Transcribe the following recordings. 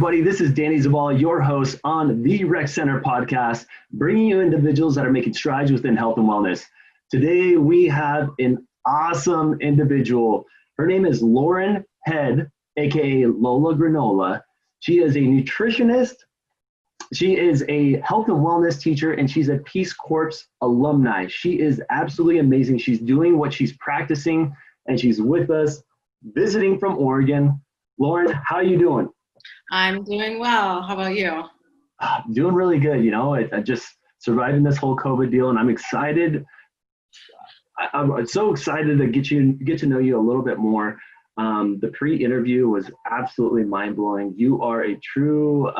everybody. This is Danny Zavala, your host on the Rec Center podcast, bringing you individuals that are making strides within health and wellness. Today, we have an awesome individual. Her name is Lauren Head, aka Lola Granola. She is a nutritionist. She is a health and wellness teacher, and she's a Peace Corps alumni. She is absolutely amazing. She's doing what she's practicing, and she's with us, visiting from Oregon. Lauren, how are you doing? I'm doing well. How about you? Doing really good. I just surviving this whole COVID deal, and I'm excited. I'm so excited to get to know you a little bit more. The pre-interview was absolutely mind-blowing. You are a true,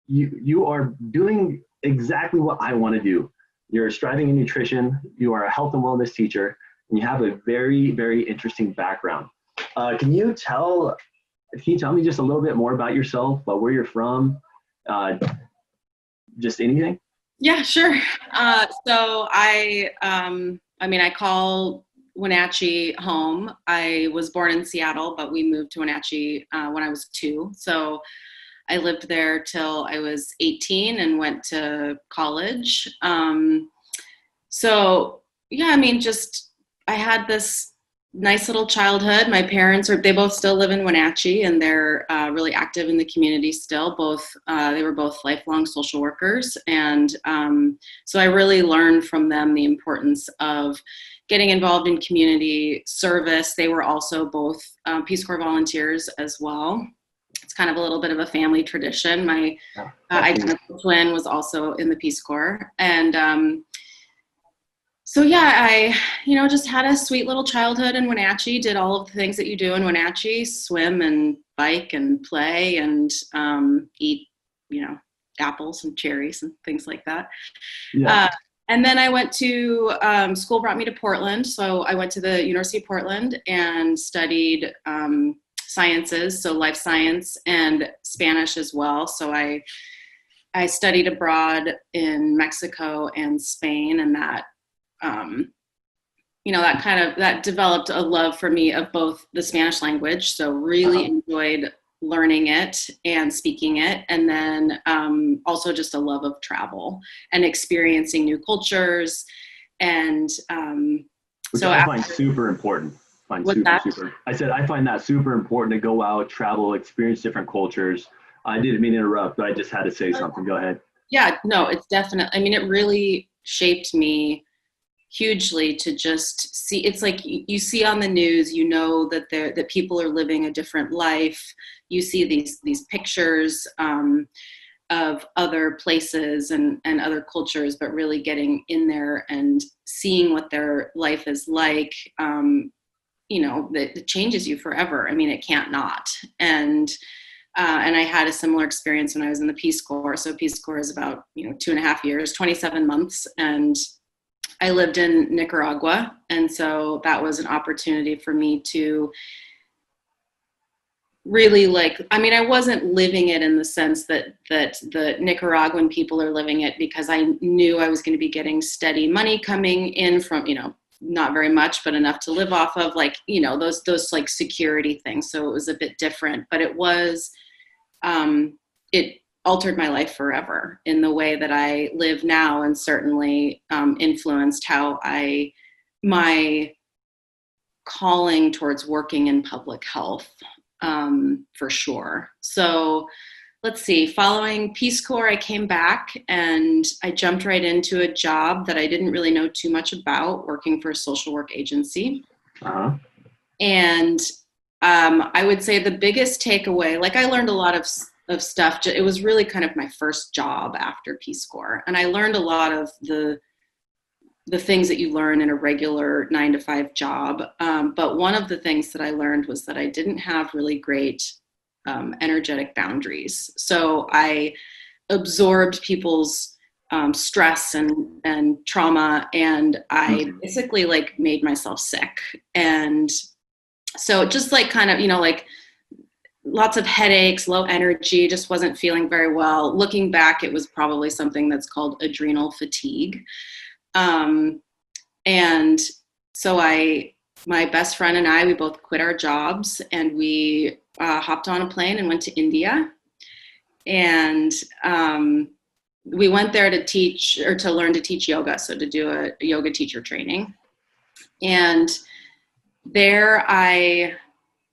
you are doing exactly what I want to do. You're striving in nutrition. You are a health and wellness teacher, and you have a very, very interesting background. Can you tell me just a little bit more about yourself, about where you're from, just anything? Yeah, sure. So I call Wenatchee home. I was born in Seattle, but we moved to Wenatchee when I was 2. So I lived there till I was 18 and went to college. I had this nice little childhood. My parents they both still live in Wenatchee, and they're really active in the community still. They were both lifelong social workers. And so I really learned from them the importance of getting involved in community service. They were also both Peace Corps volunteers as well. It's kind of a little bit of a family tradition. My identical twin was also in the Peace Corps. And I just had a sweet little childhood in Wenatchee, did all of the things that you do in Wenatchee, swim and bike and play and eat, apples and cherries and things like that. Yeah. And then I went to, school brought me to Portland. So I went to the University of Portland and studied sciences, so life science and Spanish as well. So I studied abroad in Mexico and Spain, and that that developed a love for me of both the Spanish language. So really enjoyed learning it and speaking it. And then also just a love of travel and experiencing new cultures. And which I find super important. I said, I find that super important to go out, travel, experience different cultures. I didn't mean to interrupt, but I just had to say something. Go ahead. Yeah, no, it's definitely, it really shaped me hugely to just see. It's like you see on the news, that people are living a different life. You see these pictures of other places and other cultures, but really getting in there and seeing what their life is like, that changes you forever. It can't not. And I had a similar experience when I was in the Peace Corps. So Peace Corps is about 2.5 years, 27 months, and I lived in Nicaragua, and so that was an opportunity for me to really I wasn't living it in the sense that the Nicaraguan people are living it, because I knew I was going to be getting steady money coming in from, not very much, but enough to live off of, those like security things. So it was a bit different, but it was, it altered my life forever in the way that I live now, and certainly influenced how my calling towards working in public health, for sure. So let's see, following Peace Corps, I came back and I jumped right into a job that I didn't really know too much about, working for a social work agency. Uh-huh. And I would say the biggest takeaway, I learned a lot of stuff. It was really kind of my first job after Peace Corps. And I learned a lot of the things that you learn in a regular 9-to-5 job. But one of the things that I learned was that I didn't have really great energetic boundaries. So I absorbed people's stress and trauma, and I basically made myself sick. And so just lots of headaches, low energy, just wasn't feeling very well. Looking back, it was probably something that's called adrenal fatigue. And so my best friend and I, we both quit our jobs, and we hopped on a plane and went to India And we went there to teach, or to learn to teach yoga, so to do a yoga teacher training. And there I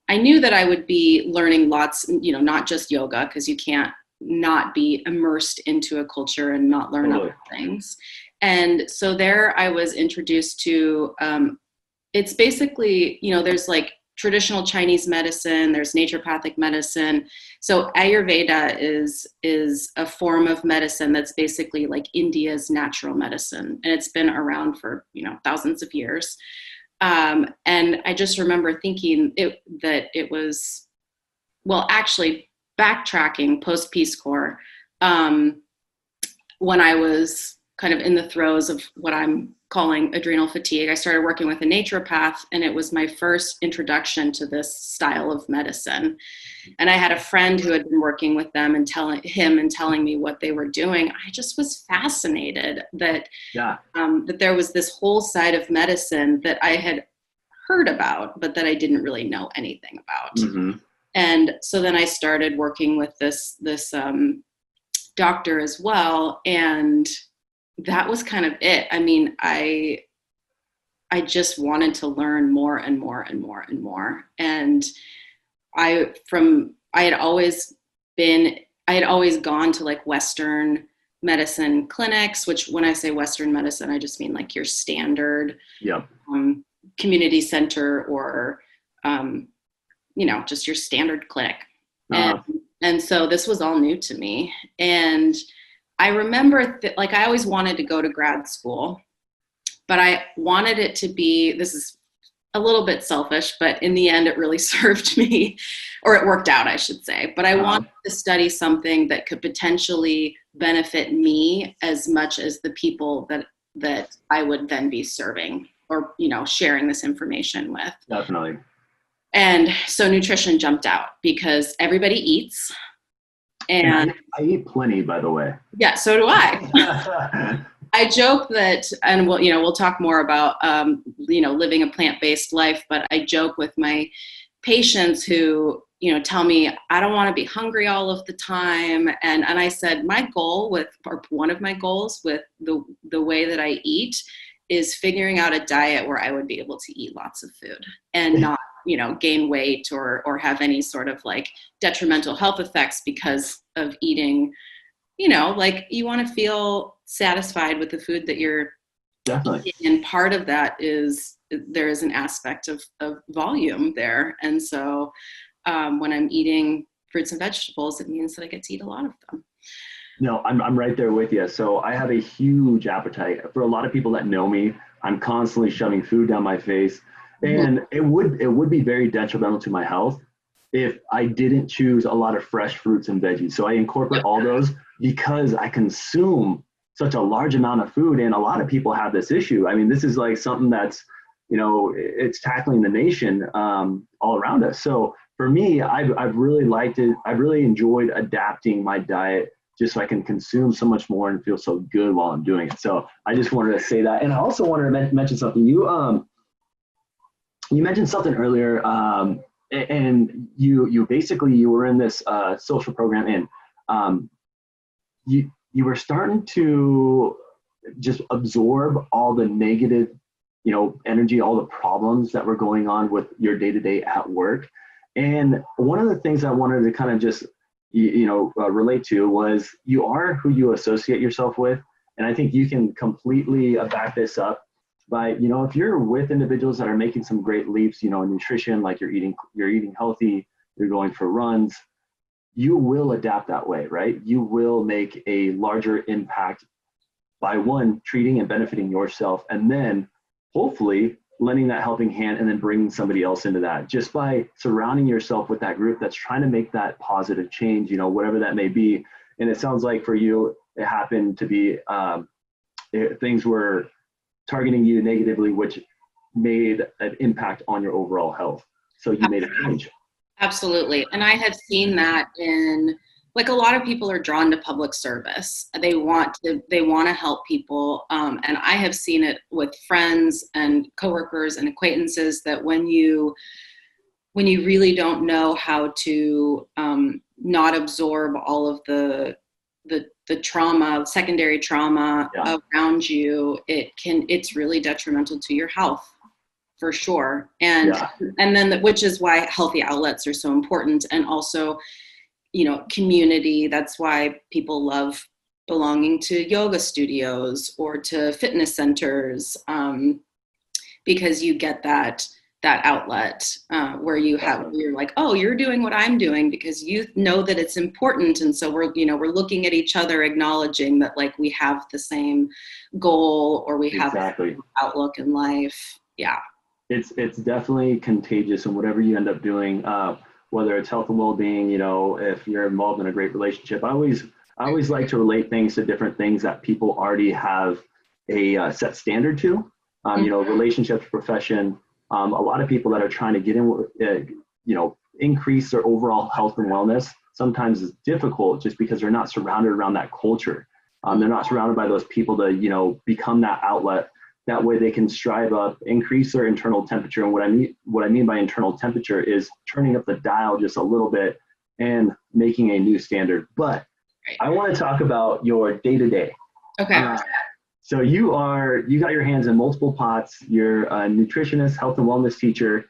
knew that I would be learning lots, not just yoga, because you can't not be immersed into a culture and not learn other things. And so there I was introduced to, it's basically, there's like traditional Chinese medicine, there's naturopathic medicine. So Ayurveda is a form of medicine that's basically like India's natural medicine. And it's been around for, thousands of years. And I just remember thinking that it was, well, actually backtracking post Peace Corps, when I was kind of in the throes of what I'm calling adrenal fatigue, I started working with a naturopath, and it was my first introduction to this style of medicine. And I had a friend who had been working with them and telling me what they were doing. I just was fascinated that that there was this whole side of medicine that I had heard about, but that I didn't really know anything about. Mm-hmm. And so then I started working with this doctor as well, and that was kind of it. I mean, I just wanted to learn more and more and more and more. And I had always gone to like Western medicine clinics, which when I say Western medicine, I just mean like your standard community center or, just your standard clinic. And so this was all new to me. And I remember like I always wanted to go to grad school, but I wanted it to be, this is a little bit selfish, but in the end it really served me, or it worked out, I should say. But I wanted to study something that could potentially benefit me as much as the people that I would then be serving or, sharing this information with. Definitely. And so nutrition jumped out because everybody eats. And I eat plenty, by the way. Yeah, so do I. I joke that, and we'll talk more about, living a plant-based life, but I joke with my patients who, tell me, I don't want to be hungry all of the time. And I said, one of my goals with the way that I eat is figuring out a diet where I would be able to eat lots of food and not, gain weight or have any sort of like detrimental health effects because of eating, like you want to feel satisfied with the food that you're definitely eating. And part of that is there is an aspect of volume there. And so when I'm eating fruits and vegetables, it means that I get to eat a lot of them. No, I'm right there with you. So I have a huge appetite. For a lot of people that know me, I'm constantly shoving food down my face. And it would be very detrimental to my health if I didn't choose a lot of fresh fruits and veggies. So I incorporate all those because I consume such a large amount of food. And a lot of people have this issue. I mean, this is like something that's, it's tackling the nation all around us. So for me, I've really liked it. I've really enjoyed adapting my diet just so I can consume so much more and feel so good while I'm doing it. So I just wanted to say that. And I also wanted to mention something. You mentioned something earlier, and you basically were in this social program, and you were starting to just absorb all the negative, energy, all the problems that were going on with your day-to-day at work. And one of the things I wanted to kind of just relate to was you are who you associate yourself with, and I think you can completely back this up. But, if you're with individuals that are making some great leaps, in nutrition, like you're eating healthy, you're going for runs, you will adapt that way, right? You will make a larger impact by one, treating and benefiting yourself, and then hopefully lending that helping hand and then bringing somebody else into that just by surrounding yourself with that group that's trying to make that positive change, whatever that may be. And it sounds like for you, it happened to be things were targeting you negatively, which made an impact on your overall health. So you made a change. Absolutely. And I have seen that in, like, a lot of people are drawn to public service. They want to help people. And I have seen it with friends and coworkers and acquaintances that when you when you really don't know how to not absorb all of the trauma, secondary trauma around you, it's really detrimental to your health, for sure. And then which is why healthy outlets are so important. And also, community. That's why people love belonging to yoga studios or to fitness centers, because you get that outlet where you're like, oh, you're doing what I'm doing, because you know that it's important. And so we're looking at each other, acknowledging that like we have the same goal, or we have the same outlook in life. Yeah. It's definitely contagious in whatever you end up doing, whether it's health and well-being, if you're involved in a great relationship. I always like to relate things to different things that people already have a set standard to, relationships, profession. A lot of people that are trying to get in, increase their overall health and wellness, sometimes it's difficult just because they're not surrounded around that culture. They're not surrounded by those people to, become that outlet. That way they can strive up, increase their internal temperature. And what I mean by internal temperature is turning up the dial just a little bit and making a new standard. But I want to talk about your day-to-day. Okay. So you got your hands in multiple pots. You're a nutritionist, health and wellness teacher.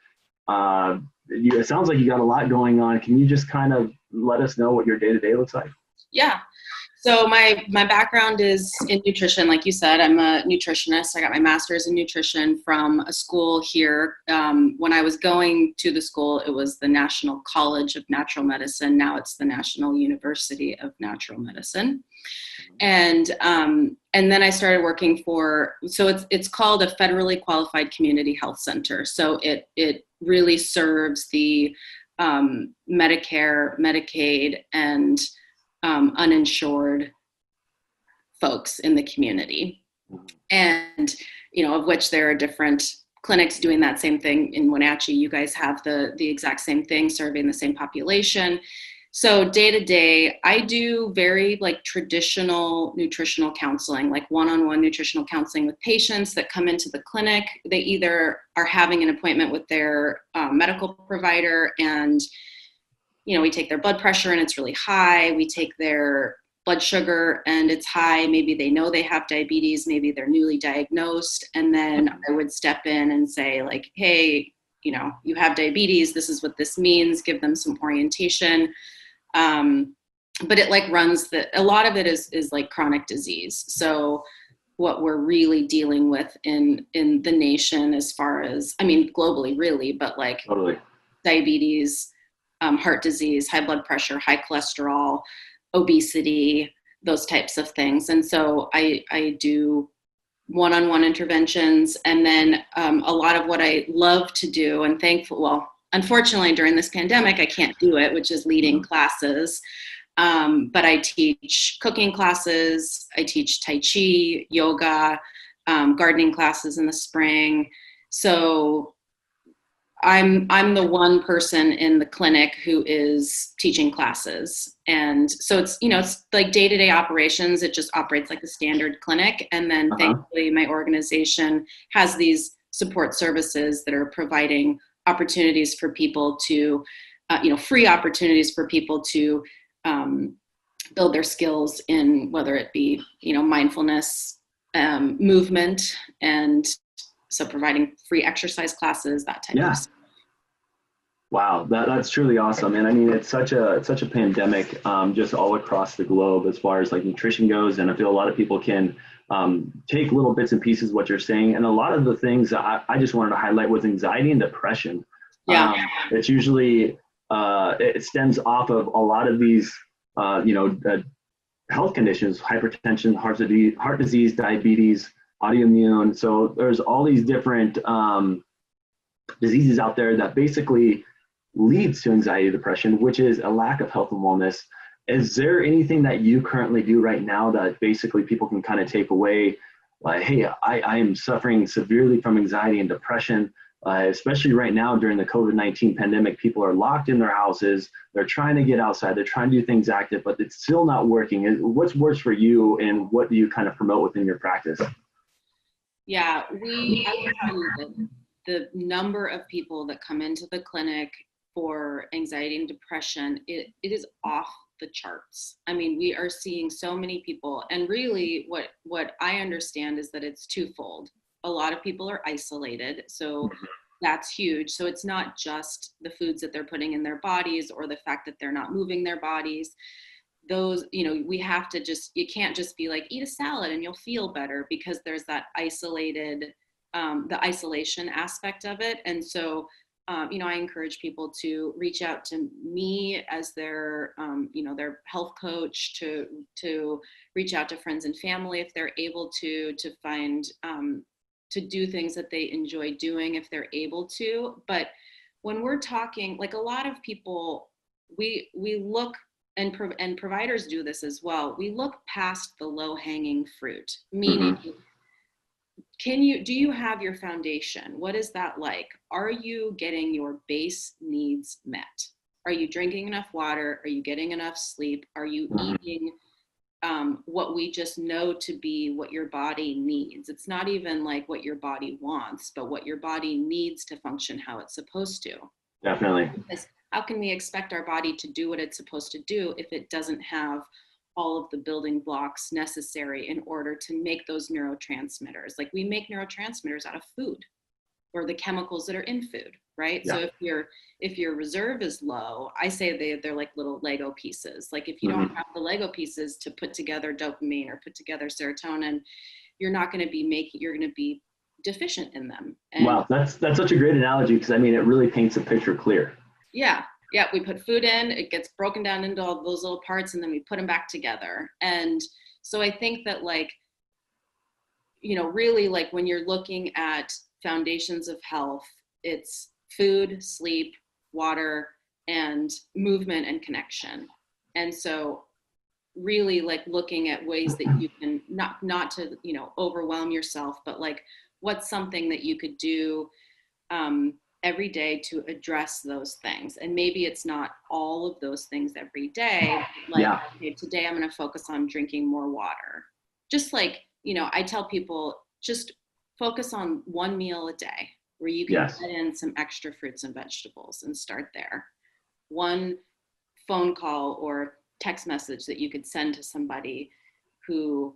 It sounds like you got a lot going on. Can you just kind of let us know what your day-to-day looks like? Yeah. So my background is in nutrition. Like you said, I'm a nutritionist. I got my master's in nutrition from a school here. When I was going to the school, it was the National College of Natural Medicine. Now it's the National University of Natural Medicine. And then I started working so it's called a federally qualified community health center. So it really serves the Medicare, Medicaid, and uninsured folks in the community. And, of which there are different clinics doing that same thing. In Wenatchee, you guys have the exact same thing, serving the same population. So day to day, I do very like traditional nutritional counseling, like one-on-one nutritional counseling with patients that come into the clinic. They either are having an appointment with their medical provider, and we take their blood pressure and it's really high. We take their blood sugar and it's high. Maybe they know they have diabetes. Maybe they're newly diagnosed. And then I would step in and say like, hey, you have diabetes. This is what this means. Give them some orientation. But it like a lot of it is like chronic disease. So what we're really dealing with in the nation, as far as, globally really, but like totally. Diabetes, heart disease, high blood pressure, high cholesterol, obesity, those types of things. And so I do one-on-one interventions. And then a lot of what I love to do, and unfortunately during this pandemic, I can't do it, which is leading classes. But I teach cooking classes, I teach Tai Chi, yoga, gardening classes in the spring. So I'm the one person in the clinic who is teaching classes. And so it's like day-to-day operations. It just operates like a standard clinic. And then thankfully my organization has these support services that are providing opportunities for people to, free opportunities for people to build their skills in, whether it be, mindfulness, movement, and so providing free exercise classes, that type of stuff. Wow, that's truly awesome. And it's such a pandemic just all across the globe as far as like nutrition goes. And I feel a lot of people can take little bits and pieces of what you're saying. And a lot of the things that I just wanted to highlight was anxiety and depression. Yeah. It's usually, it stems off of a lot of these, health conditions, hypertension, heart disease, diabetes, autoimmune. So there's all these different diseases out there that basically leads to anxiety, depression, which is a lack of health and wellness. Is there anything that you currently do right now that basically people can kind of take away, like, hey, I am suffering severely from anxiety and depression, especially right now during the COVID-19 pandemic? People are locked in their houses. They're trying to get outside. They're trying to do things active, but it's still not working. What's works for you, and what do you kind of promote within your practice? Yeah, I will tell you that the number of people that come into the clinic for anxiety and depression, it is off the charts. I mean, we are seeing so many people, and really what I understand is that it's twofold. A lot of people are isolated, so that's huge. So it's not just the foods that they're putting in their bodies or the fact that they're not moving their bodies. Those, you know, we have to just, you can't just be like, eat a salad and you'll feel better, because there's that isolated, the isolation aspect of it. And so, you know, I encourage people to reach out to me as their, you know, their health coach, to reach out to friends and family if they're able to find, to do things that they enjoy doing if they're able to. But when we're talking, like, a lot of people, we look, and providers do this as well, we look past the low-hanging fruit, meaning, do you have your foundation? What is that like? Are you getting your base needs met? Are you drinking enough water? Are you getting enough sleep? Are you eating what we just know to be what your body needs? It's not even like what your body wants, but what your body needs to function how it's supposed to. Definitely. Because how can we expect our body to do what it's supposed to do if it doesn't have all of the building blocks necessary in order to make those neurotransmitters? Like, we make neurotransmitters out of food, or the chemicals that are in food, right? Yeah. So if your reserve is low, I say they're like little Lego pieces. Like, if you don't have the Lego pieces to put together dopamine or put together serotonin, you're going to be deficient in them. And wow, that's such a great analogy, because I mean, it really paints a picture clear. Yeah, we put food in, it gets broken down into all those little parts, and then we put them back together. And so I think that, like, you know, really, like, when you're looking at foundations of health, it's food, sleep, water, and movement and connection. And so really, like, looking at ways that you can not to, you know, overwhelm yourself, but like, what's something that you could do every day to address those things. And maybe it's not all of those things every day. Like, okay, today I'm going to focus on drinking more water. Just like, you know, I tell people, just focus on one meal a day where you can get in some extra fruits and vegetables, and start there. One phone call or text message that you could send to somebody who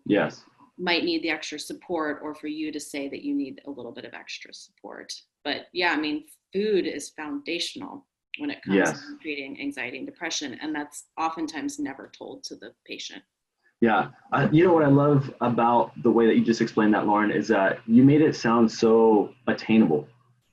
might need the extra support, or for you to say that you need a little bit of extra support. But yeah, I mean, food is foundational when it comes to treating anxiety and depression, and that's oftentimes never told to the patient. Yeah, you know what I love about the way that you just explained that, Lauren, is that you made it sound so attainable.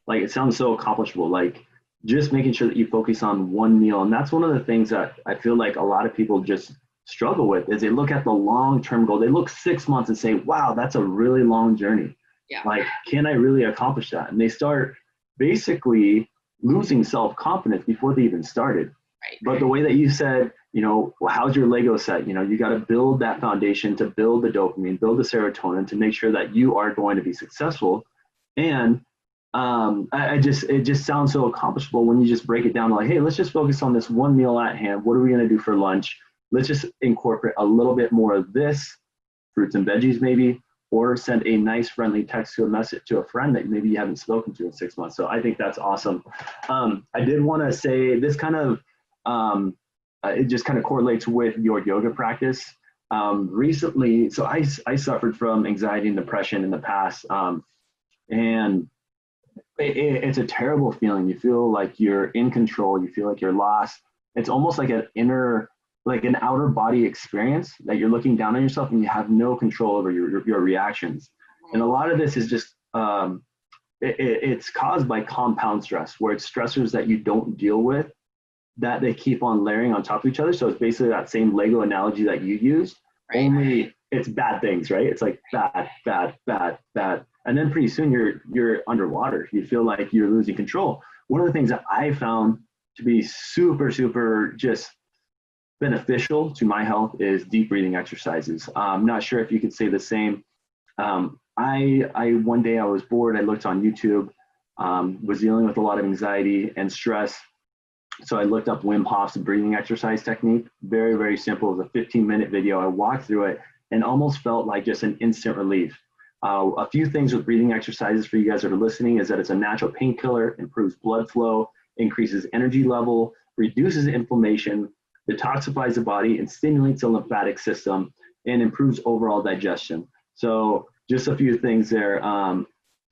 Like, it sounds so accomplishable. Like, just making sure that you focus on one meal. And that's one of the things that I feel like a lot of people just struggle with, is they look at the long-term goal. They look 6 months and say, wow, that's a really long journey. Yeah. Like, can I really accomplish that? And they start basically losing self-confidence before they even started. Right. But the way that you said, you know, well, how's your Lego set? You know, you got to build that foundation to build the dopamine, build the serotonin, to make sure that you are going to be successful. And it just sounds so accomplishable when you just break it down, like, hey, let's just focus on this one meal at hand. What are we going to do for lunch? Let's just incorporate a little bit more of this, fruits and veggies maybe, or send a nice friendly text to a message to a friend that maybe you haven't spoken to in 6 months. So I think that's awesome. I did want to say this kind of, it just kind of correlates with your yoga practice. Recently, so I suffered from anxiety and depression in the past, and it's a terrible feeling. You feel like you're in control. You feel like you're lost. It's almost like an outer body experience that you're looking down on yourself and you have no control over your reactions. And a lot of this is just, it's caused by compound stress, where it's stressors that you don't deal with, that they keep on layering on top of each other. So it's basically that same Lego analogy that you used, only it's bad things, right? It's like bad, bad, bad, bad. And then pretty soon you're underwater. You feel like you're losing control. One of the things that I found to be super, super just beneficial to my health is deep breathing exercises. I'm not sure if you could say the same. One day I was bored. I looked on YouTube, was dealing with a lot of anxiety and stress. So I looked up Wim Hof's breathing exercise technique. Very, very simple. It was a 15-minute video. I walked through it and almost felt like just an instant relief. A few things with breathing exercises for you guys that are listening is that it's a natural painkiller, improves blood flow, increases energy level, reduces inflammation, detoxifies the body, and stimulates the lymphatic system, and improves overall digestion. So just a few things there. I'm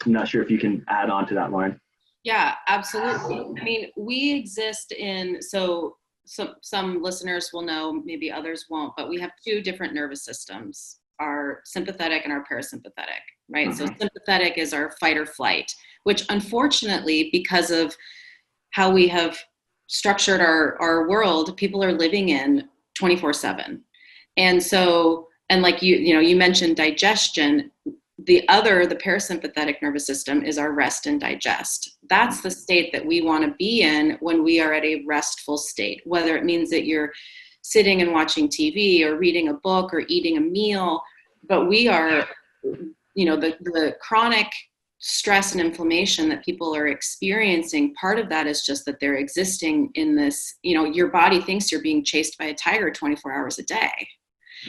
not sure if you can add on to that, Lauren. Yeah, absolutely. I mean, we exist in, so some listeners will know, maybe others won't, but we have two different nervous systems, our sympathetic and our parasympathetic, right? So sympathetic is our fight or flight, which unfortunately, because of how we have structured our world, people are living in 24/7. And so, and like you mentioned digestion, the parasympathetic nervous system is our rest and digest. That's the state that we want to be in when we are at a restful state, whether it means that you're sitting and watching TV or reading a book or eating a meal, but we are, the chronic stress and inflammation that people are experiencing, part of that is just that they're existing in this, your body thinks you're being chased by a tiger 24 hours a day.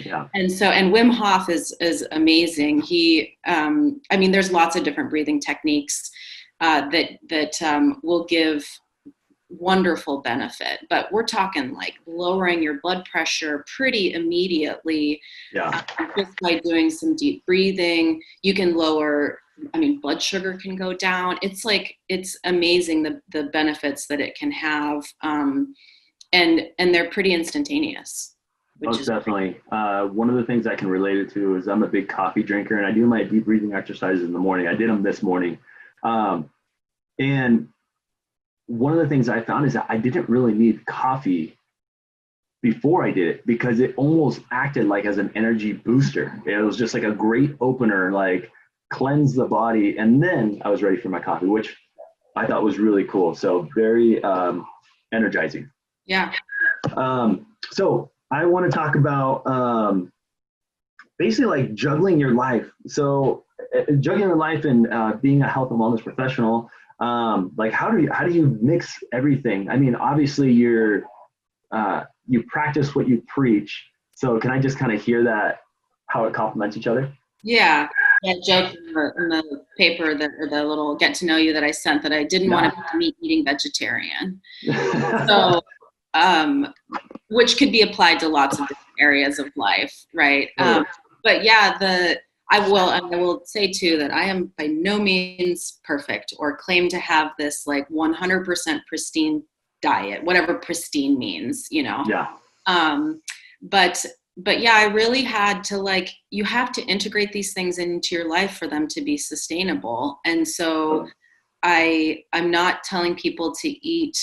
Yeah. And Wim Hof is amazing. He, there's lots of different breathing techniques that will give wonderful benefit, but we're talking like lowering your blood pressure pretty immediately. Yeah. Just by doing some deep breathing. You can lower, blood sugar can go down. It's amazing the benefits that it can have. And they're pretty instantaneous. Most definitely. One of the things I can relate it to is I'm a big coffee drinker, and I do my deep breathing exercises in the morning. I did them this morning. And one of the things I found is that I didn't really need coffee before I did it, because it almost acted like as an energy booster. It was just like a great opener, like cleanse the body. And then I was ready for my coffee, which I thought was really cool. So very energizing. Yeah. So I want to talk about basically like juggling your life. So juggling your life and being a health and wellness professional, like how do you mix everything? I mean, obviously you practice what you preach. So can I just kind of hear that, how it complements each other? Yeah. Yeah, joke in the paper or the little get to know you that I sent, that I didn't want to be a meat eating vegetarian. So, which could be applied to lots of different areas of life, right? But yeah, I will say too that I am by no means perfect or claim to have this like 100% pristine diet, whatever pristine means, Yeah. But yeah, I really had to you have to integrate these things into your life for them to be sustainable. And so I'm not telling people to eat,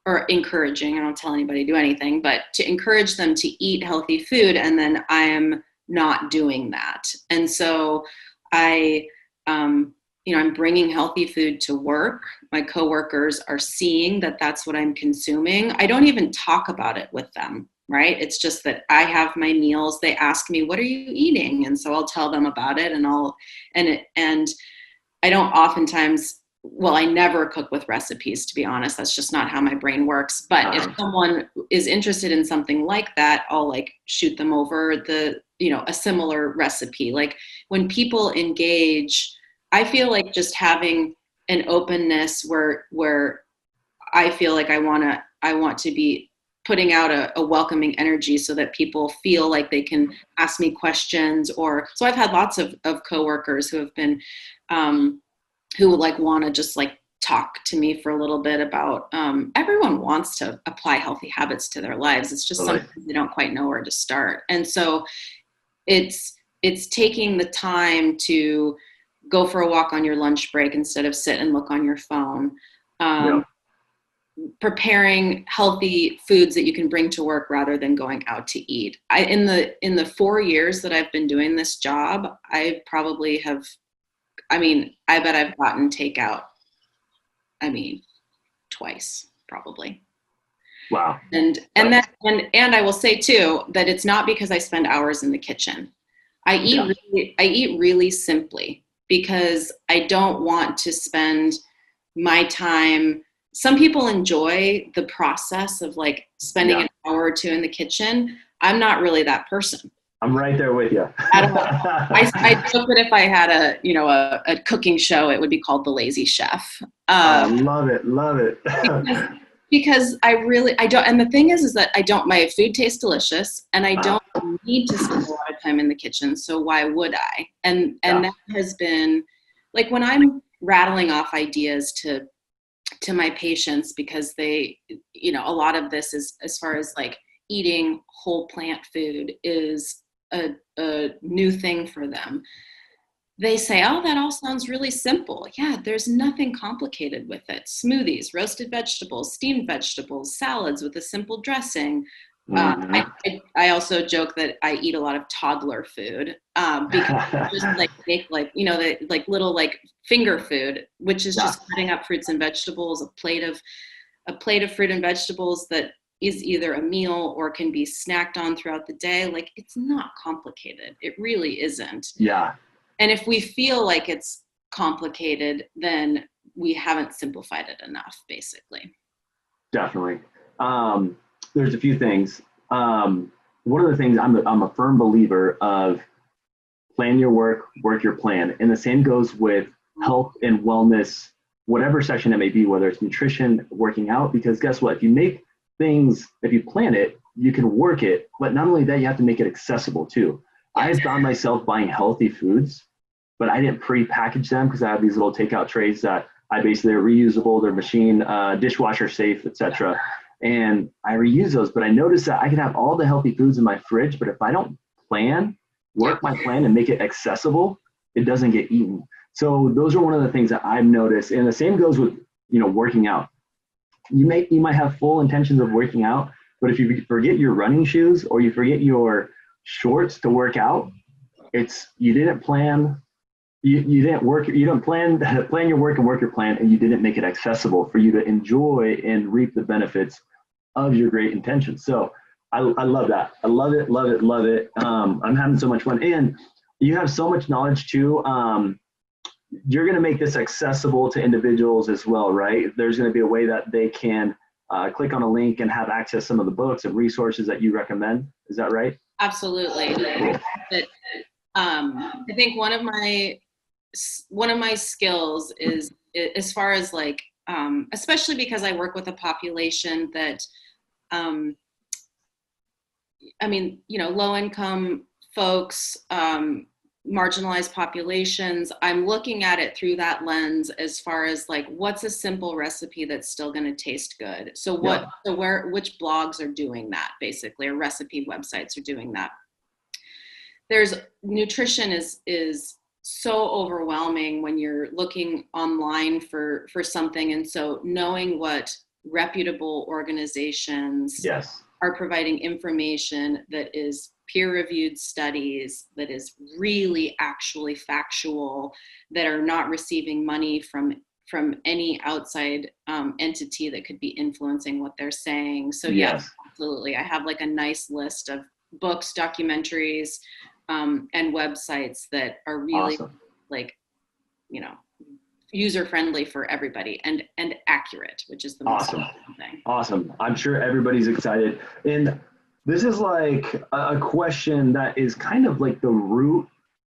or encouraging, I don't tell anybody to do anything, but to encourage them to eat healthy food. And then I am not doing that. And so I'm bringing healthy food to work. My coworkers are seeing that that's what I'm consuming. I don't even talk about it with them, right? It's just that I have my meals. They ask me, what are you eating? And so I'll tell them about it, and I don't oftentimes, I never cook with recipes, to be honest. That's just not how my brain works. But if someone is interested in something like that, I'll shoot them over a similar recipe. Like when people engage, I feel like just having an openness where I feel like I want to be putting out a welcoming energy so that people feel like they can ask me questions. So I've had lots of coworkers who have been, who would want to just talk to me for a little bit about, everyone wants to apply healthy habits to their lives. It's just something they don't quite know where to start. And so it's taking the time to go for a walk on your lunch break instead of sit and look on your phone. Preparing healthy foods that you can bring to work rather than going out to eat. In the 4 years that I've been doing this job, I probably have, I bet I've gotten takeout, twice probably. Wow. And I will say too, that it's not because I spend hours in the kitchen. I eat really simply because I don't want to spend my time. Some people enjoy the process of spending an hour or two in the kitchen. I'm not really that person. I'm right there with you. I don't know. I joke that if I had a cooking show, it would be called The Lazy Chef. Oh, love it. Love it. Because I don't, and the thing is that my food tastes delicious and I don't need to spend a lot of time in the kitchen. So why would I? And that has been like when I'm rattling off ideas to my patients, because they, a lot of this is as far as like eating whole plant food is a new thing for them. They say, oh, that all sounds really simple. Yeah, there's nothing complicated with it. Smoothies, roasted vegetables, steamed vegetables, salads with a simple dressing. I also joke that I eat a lot of toddler food because just like make the little like finger food, which is just cutting up fruits and vegetables, a plate of fruit and vegetables that is either a meal or can be snacked on throughout the day. Like, it's not complicated. It really isn't. Yeah. And if we feel like it's complicated, then we haven't simplified it enough, basically. Definitely. There's a few things. One of the things I'm a firm believer of: plan your work your plan. And the same goes with health and wellness, whatever section it may be, whether it's nutrition, working out, because guess what? If you plan it, you can work it. But not only that, you have to make it accessible too. I found myself buying healthy foods, but I didn't pre-package them because I have these little takeout trays that they're reusable, they're machine, dishwasher safe, etc. And I reuse those, but I noticed that I can have all the healthy foods in my fridge, but if I don't work my plan and make it accessible, it doesn't get eaten. So those are one of the things that I've noticed. And the same goes with, working out. You might have full intentions of working out, but if you forget your running shoes or you forget your shorts to work out, you didn't plan. You didn't plan your work and work your plan, and you didn't make it accessible for you to enjoy and reap the benefits of your great intentions. So I love that. I love it, love it, love it. I'm having so much fun, and you have so much knowledge too. You're going to make this accessible to individuals as well, right? There's going to be a way that they can click on a link and have access to some of the books and resources that you recommend. Is that right? Absolutely. I think one of my skills is, as far as like, especially because I work with a population that, low income folks, marginalized populations, I'm looking at it through that lens as far as like, what's a simple recipe that's still going to taste good? So which blogs are doing that, basically, or recipe websites are doing that? Nutrition is so overwhelming when you're looking online for something. And so knowing what reputable organizations are providing information that is peer-reviewed studies, that is really actually factual, that are not receiving money from any outside entity that could be influencing what they're saying. So yes, absolutely. I have like a nice list of books, documentaries, and websites that are really awesome. User-friendly for everybody and accurate, which is the most important thing. Awesome. I'm sure everybody's excited. And this is like a question that is kind of like the root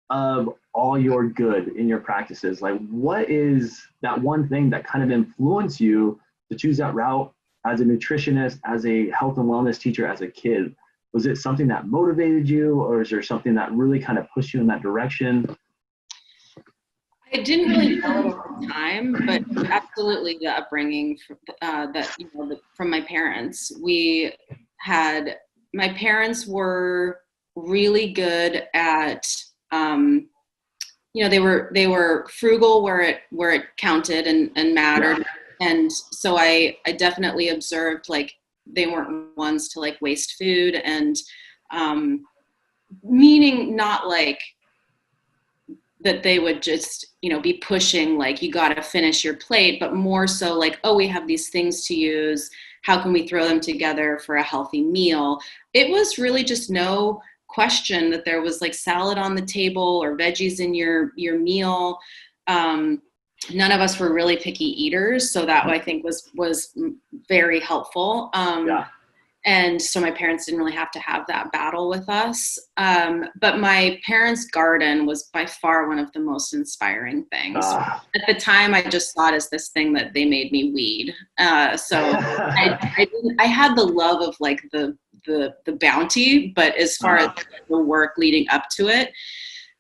of all your good in your practices. Like, what is that one thing that kind of influenced you to choose that route as a nutritionist, as a health and wellness teacher, as a kid? Was it something that motivated you, or is there something that really kind of pushed you in that direction? I didn't really know it at the time, but absolutely the upbringing from my parents. My parents were really good at, they were frugal where it counted and mattered. Yeah. And so I definitely observed, like, they weren't ones to like waste food, and meaning not like that they would just, be pushing like, you got to finish your plate, but more so like, oh, we have these things to use. How can we throw them together for a healthy meal? It was really just no question that there was like salad on the table or veggies in your meal. None of us were really picky eaters, so that I think was very helpful. And so my parents didn't really have to have that battle with us. But my parents' garden was by far one of the most inspiring things. At the time, I just saw it as this thing that they made me weed. So I had the love of like the bounty, but as far as the work leading up to it,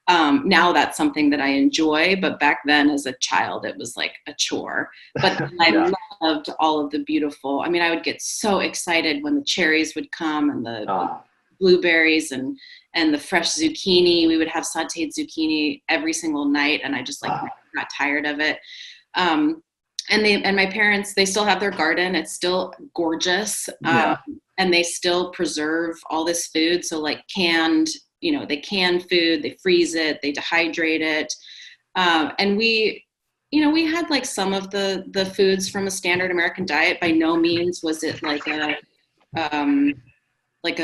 now that's something that I enjoy, but back then as a child, it was like a chore. But I loved all of the beautiful, I mean, I would get so excited when the cherries would come and the blueberries and the fresh zucchini. We would have sauteed zucchini every single night, and I just like got tired of it. And my parents, they still have their garden. It's still gorgeous. And they still preserve all this food. So like canned, they can food, they freeze it, they dehydrate it. And we had like some of the foods from a standard American diet. By no means was it like a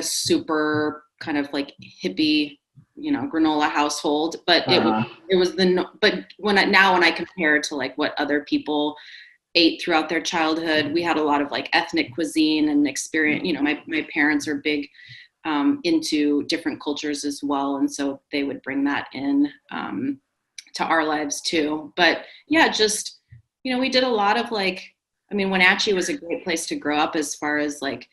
super kind of like hippie, granola household, but it was but when I compare to like what other people ate throughout their childhood, we had a lot of like ethnic cuisine and experience. My parents are big into different cultures as well. And so they would bring that in to our lives too. But yeah, just, we did a lot of like, Wenatchee was a great place to grow up as far as like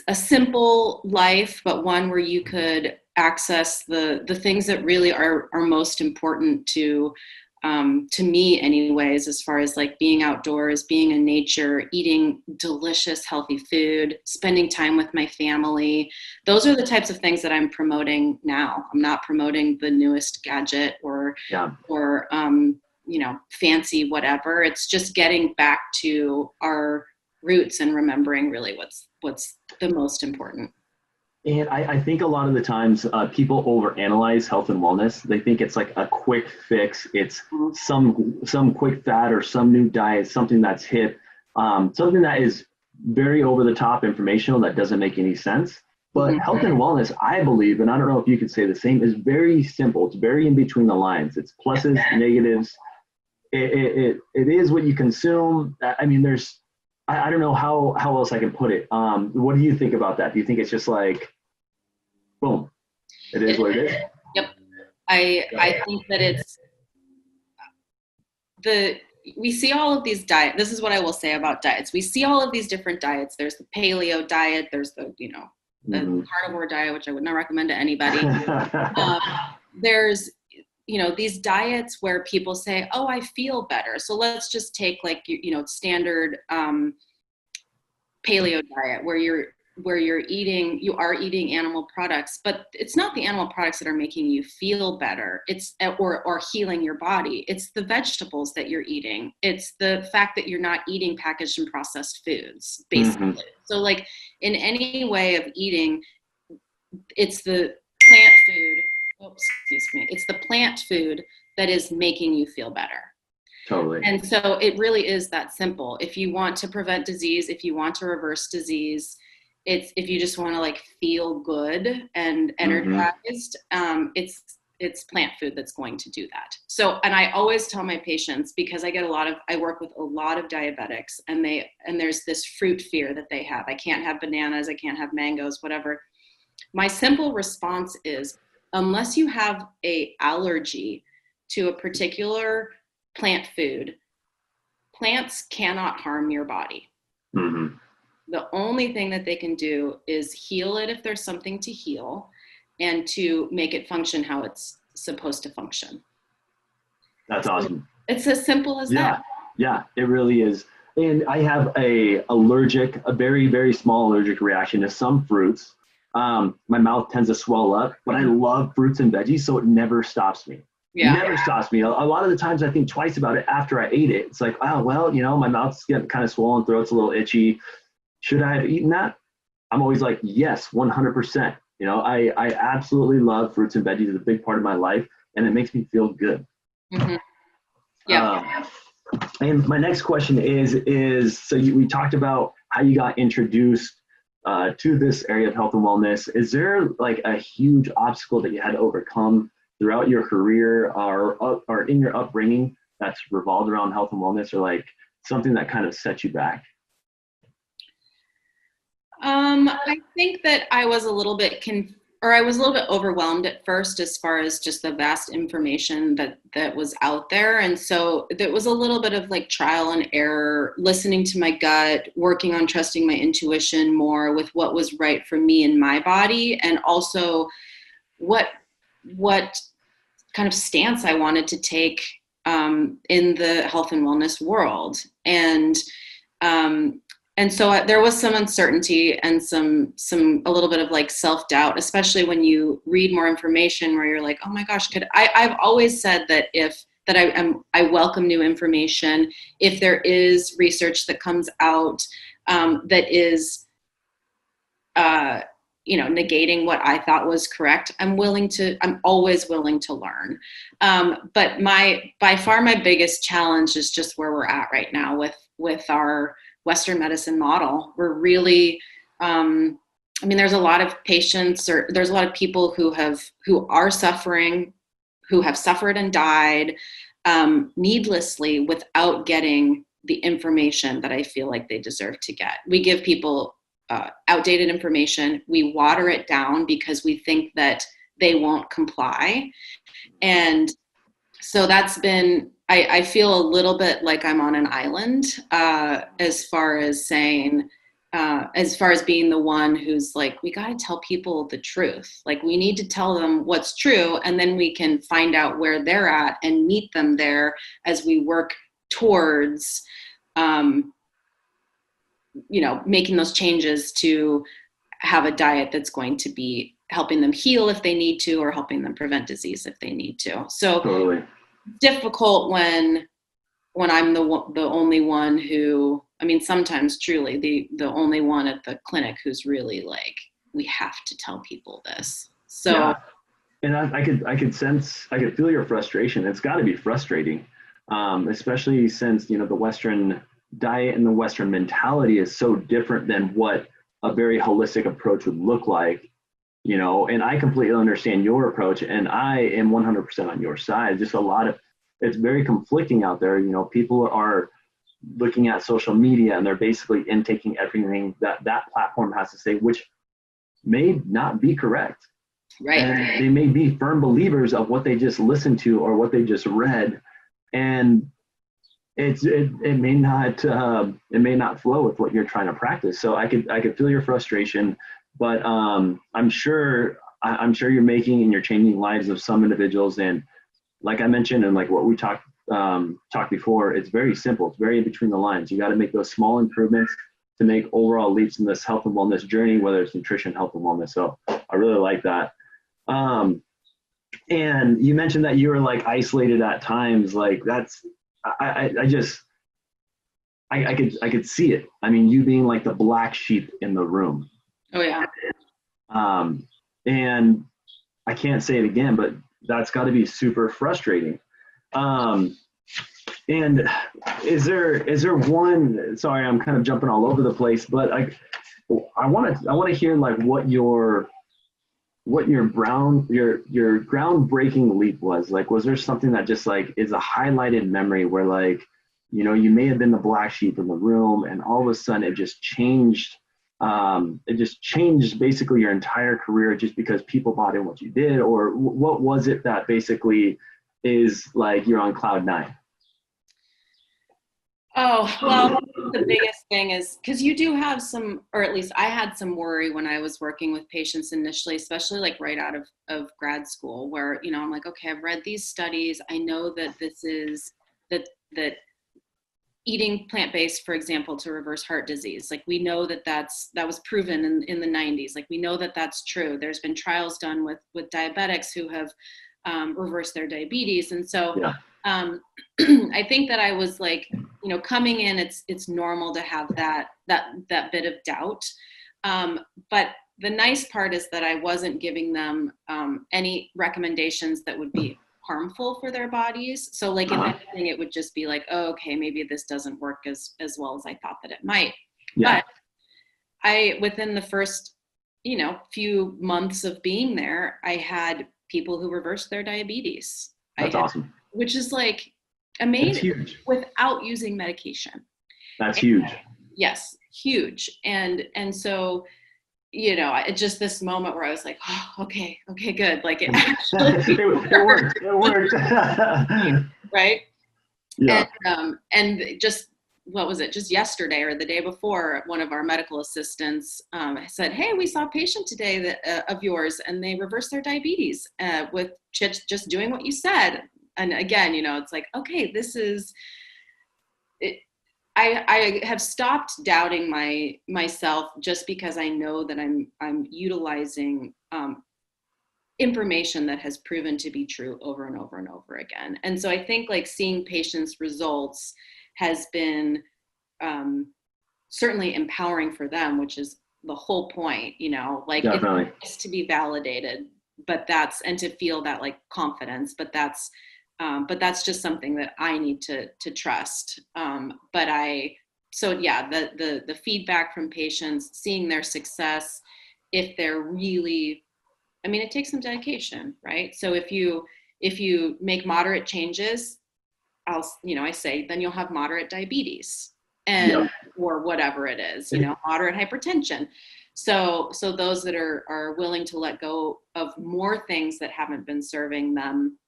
a simple life, but one where you could access the things that really are most important to me anyways, as far as like being outdoors, being in nature, eating delicious, healthy food, spending time with my family. Those are the types of things that I'm promoting now. I'm not promoting the newest gadget or fancy whatever. It's just getting back to our roots and remembering really what's the most important. And I think a lot of the times people overanalyze health and wellness. They think it's like a quick fix. It's some quick fad or some new diet, something that's hip, something that is very over the top informational that doesn't make any sense. But health and wellness, I believe, and I don't know if you could say the same, is very simple. It's very in between the lines. It's pluses, negatives. It is what you consume. I mean, I don't know how else I can put it. What do you think about that? Do you think it's just like, boom, it is what it is? Yep. I think that we see all of these diets. This is what I will say about diets. We see all of these different diets. There's the paleo diet. There's the carnivore diet, which I would not recommend to anybody. There's, these diets where people say, oh, I feel better. So let's just take like, standard paleo diet where you are eating animal products, but it's not the animal products that are making you feel better. It's or healing your body. It's the vegetables that you're eating. It's the fact that you're not eating packaged and processed foods, basically. So like in any way of eating, it's the plant food. It's the plant food that is making you feel better. Totally. And so it really is that simple. If you want to prevent disease, if you want to reverse disease, if you just want to like feel good and energized, it's plant food that's going to do that. So, and I always tell my patients, because I work with a lot of diabetics, and there's this fruit fear that they have. I can't have bananas, I can't have mangoes, whatever. My simple response is, unless you have an allergy to a particular plant food, plants cannot harm your body. The only thing that they can do is heal it if there's something to heal, and to make it function how it's supposed to function. That's awesome. It's as simple as that. Yeah, it really is. And I have a very, very small allergic reaction to some fruits. My mouth tends to swell up, but I love fruits and veggies, so it never stops me. Never stops me. A lot of the times I think twice about it after I ate it. It's like, oh, well, my mouth's getting kind of swollen, throat's a little itchy. Should I have eaten that? I'm always like, yes, 100%. I absolutely love fruits and veggies. It's a big part of my life, and it makes me feel good. Yeah. And my next question is so we talked about how you got introduced to this area of health and wellness. Is there like a huge obstacle that you had to overcome throughout your career or in your upbringing that's revolved around health and wellness, or like something that kind of set you back? I think that I was a little bit I was a little bit overwhelmed at first as far as just the vast information that was out there. And so there was a little bit of like trial and error, listening to my gut, working on trusting my intuition more with what was right for me and my body, and also what kind of stance I wanted to take in the health and wellness world. And so there was some uncertainty and a little bit of like self-doubt, especially when you read more information where you're like, oh my gosh, I've always said that I welcome new information. If there is research that comes out that is, negating what I thought was correct, I'm always willing to learn. But by far my biggest challenge is just where we're at right now with our Western medicine model. We're really, there's a lot of patients, or there's a lot of people who are suffering, who have suffered and died needlessly without getting the information that I feel like they deserve to get. We give people outdated information. We water it down because we think that they won't comply. And so that's been, I feel a little bit like I'm on an island as far as being the one who's like, we got to tell people the truth. Like, we need to tell them what's true, and then we can find out where they're at and meet them there as we work towards, making those changes to have a diet that's going to be helping them heal if they need to, or helping them prevent disease if they need to. So Totally. Difficult when I'm the only one who, sometimes truly the only one at the clinic who's really like, we have to tell people this. So, yeah. And I could feel your frustration. It's got to be frustrating, especially since, the Western diet and the Western mentality is so different than what a very holistic approach would look like. And I completely understand your approach, and I am 100% on your side. Just it's very conflicting out there. People are looking at social media and they're basically intaking everything that platform has to say, which may not be correct. Right. And they may be firm believers of what they just listened to or what they just read. And it may not flow with what you're trying to practice. So I could feel your frustration. But I'm sure you're making and you're changing lives of some individuals. And like I mentioned, and like what we talked before, it's very simple. It's very in between the lines. You got to make those small improvements to make overall leaps in this health and wellness journey, whether it's nutrition, health, and wellness. So I really like that. And you mentioned that you were like isolated at times. Like that's, I could see it. You being like the black sheep in the room. Oh yeah. And I can't say it again, but that's got to be super frustrating. And is there one, sorry, I'm kind of jumping all over the place, but I want to hear like what your groundbreaking leap was. Like, was there something that just like is a highlighted memory where like, you may have been the black sheep in the room and all of a sudden it just changed basically your entire career just because people bought in what you did? Or what was it that basically is like you're on cloud nine? Oh, well, the biggest thing is because you do have some, or at least I had some worry when I was working with patients initially, especially like right out of grad school, where, I'm like, okay, I've read these studies. I know that this is that eating plant-based, for example, to reverse heart disease. Like, we know that was proven in the 90s. Like, we know that that's true. There's been trials done with diabetics who have reversed their diabetes. And so Yeah. I think that I was like, coming in, it's normal to have that bit of doubt. But the nice part is that I wasn't giving them any recommendations that would be harmful for their bodies. So like, if anything, it would just be like, oh, okay, maybe this doesn't work as well as I thought that it might. Yeah. But within the first, few months of being there, I had people who reversed their diabetes. That's awesome. Which is like amazing, without using medication. That's huge. Yes, huge. And so, just this moment where I was like, oh, okay, good. Like it actually it worked. It worked. right. Yeah. And just, what was it? Just yesterday or the day before, one of our medical assistants said, "Hey, we saw a patient today of yours, and they reversed their diabetes with just doing what you said." And again, it's like, okay, this is it. I have stopped doubting myself just because I know that I'm utilizing information that has proven to be true over and over and over again. And so I think like seeing patients' results has been certainly empowering for them, which is the whole point, like Definitely. it's to be validated, and to feel that like confidence, but that's just something that I need to trust. So yeah, the feedback from patients, seeing their success, if they're really, I mean, it takes some dedication, right? So if you make moderate changes, I say, then you'll have moderate diabetes or whatever it is, moderate hypertension. So those that are willing to let go of more things that haven't been serving them,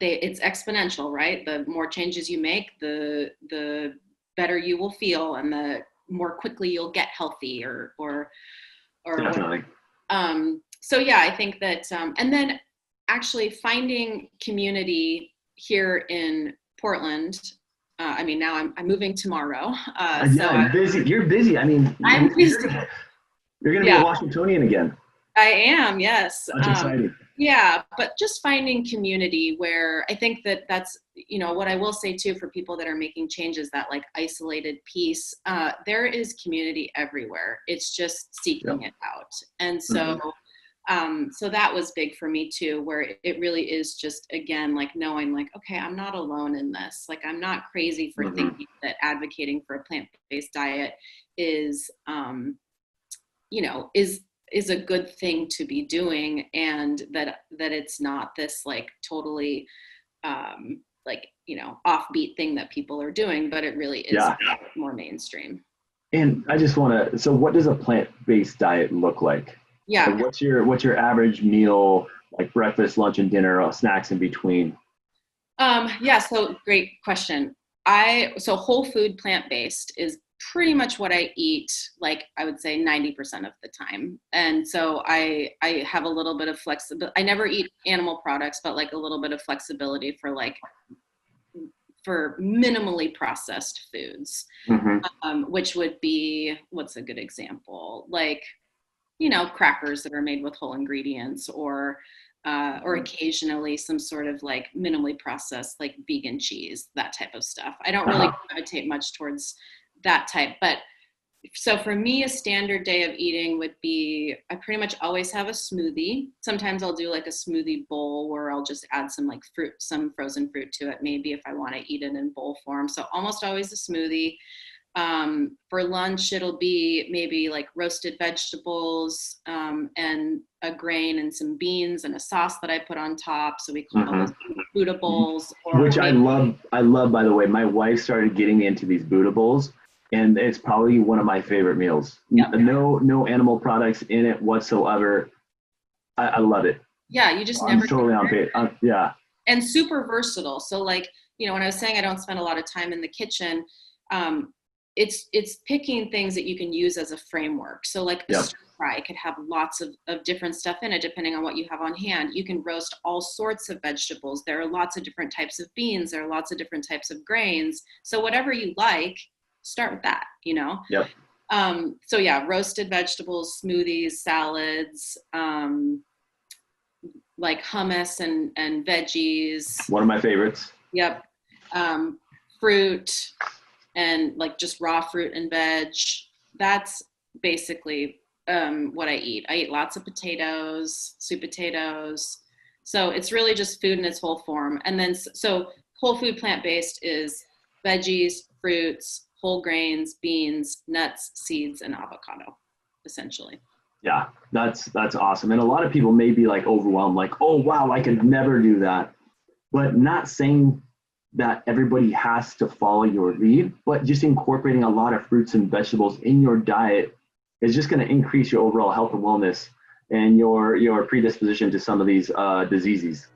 it's exponential, right? The more changes you make, the better you will feel, and the more quickly you'll get healthy or Definitely. So yeah, I think that, and then actually finding community here in Portland. I mean, now I'm moving tomorrow. I'm busy. You're busy. I mean, I'm busy. You're going to be a Washingtonian again. I am, yes. That's exciting. Yeah, but just finding community where I think that's, what I will say too, for people that are making changes, that like isolated piece, there is community everywhere. It's just seeking it out. And so, so that was big for me too, where it really is just, again, like knowing like, okay, I'm not alone in this. Like, I'm not crazy for thinking that advocating for a plant-based diet is a good thing to be doing, and that it's not this like totally offbeat thing that people are doing, but it really is more mainstream. And I just want to, so what does a plant-based diet look like? Yeah. Like what's your average meal, like breakfast, lunch, and dinner, or snacks in between? So great question. So whole food plant-based is pretty much what I eat, like I would say 90% of the time. And so I have a little bit of flexibility. I never eat animal products, but like a little bit of flexibility for minimally processed foods, which would be, what's a good example? Like, crackers that are made with whole ingredients, or occasionally some sort of like minimally processed, like vegan cheese, that type of stuff. I don't really gravitate much towards that type. But so for me, a standard day of eating would be, I pretty much always have a smoothie. Sometimes I'll do like a smoothie bowl where I'll just add some like fruit, some frozen fruit to it, maybe if I want to eat it in bowl form. So almost always a smoothie. For lunch, it'll be maybe like roasted vegetables, and a grain and some beans and a sauce that I put on top. So we call those Buddha bowls. Which I love, by the way. My wife started getting me into these Buddha bowls, and it's probably one of my favorite meals. Yep. No animal products in it whatsoever. I love it. Yeah, you just never. I'm totally on page. Yeah. And super versatile. So like, when I was saying I don't spend a lot of time in the kitchen, it's picking things that you can use as a framework. So like a stir fry could have lots of different stuff in it, depending on what you have on hand. You can roast all sorts of vegetables. There are lots of different types of beans. There are lots of different types of grains. So whatever you like, start with that, Yep. So yeah, roasted vegetables, smoothies, salads, like hummus and veggies. One of my favorites. Yep. Fruit, and like just raw fruit and veg. That's basically what I eat. I eat lots of potatoes, sweet potatoes. So it's really just food in its whole form. And then, so whole food plant-based is veggies, fruits, whole grains, beans, nuts, seeds, and avocado, essentially. Yeah, that's awesome. And a lot of people may be like overwhelmed, like, oh, wow, I could never do that. But not saying that everybody has to follow your lead, but just incorporating a lot of fruits and vegetables in your diet is just going to increase your overall health and wellness and your predisposition to some of these diseases.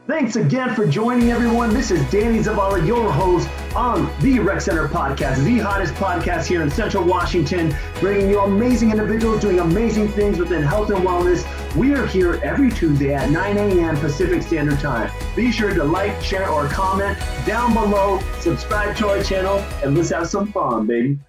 Thanks again for joining, everyone. This is Danny Zavala, your host on the Rec Center Podcast, the hottest podcast here in Central Washington, bringing you amazing individuals doing amazing things within health and wellness. We are here every Tuesday at 9 a.m. Pacific Standard Time. Be sure to like, share, or comment down below, subscribe to our channel, and let's have some fun, baby.